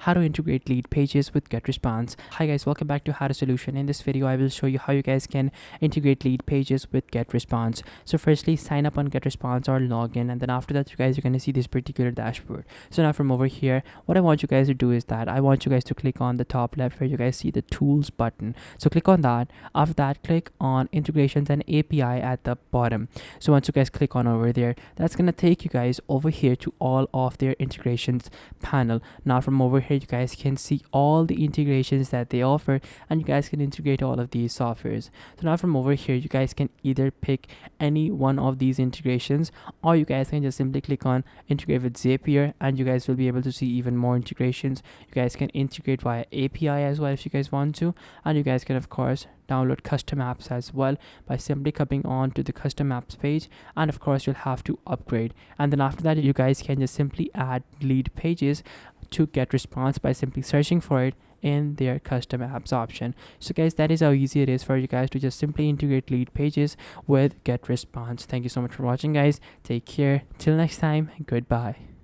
how to integrate Leadpages with Getresponse. Hi guys, welcome back to How to Solution. In this video, I will show you how you guys can integrate Leadpages with Getresponse. So firstly, sign up on Getresponse or log in, and then after that, you guys are going to see this particular dashboard. So now from over here, what I want you guys to do is that I want you guys to click on the top left where you guys see the tools button. So click on that. After that, click on integrations and API at the bottom. So once you guys click on over there, that's going to take you guys over here to all of their integrations panel. Now from over here, you guys can see all the integrations that they offer, and you guys can integrate all of these softwares. So now from over here, you guys can either pick any one of these integrations, or you guys can just simply click on integrate with Zapier, and you guys will be able to see even more integrations. You guys can integrate via API as well if you guys want to, and you guys can of course download custom apps as well by simply coming on to the custom apps page, and of course you'll have to upgrade. And then after that, you guys can just simply add Leadpages to Getresponse by simply searching for it in their custom apps option. So guys, that is how easy it is for you guys to just simply integrate Leadpages with Getresponse. Thank you so much for watching guys. Take care. Till next time. Goodbye.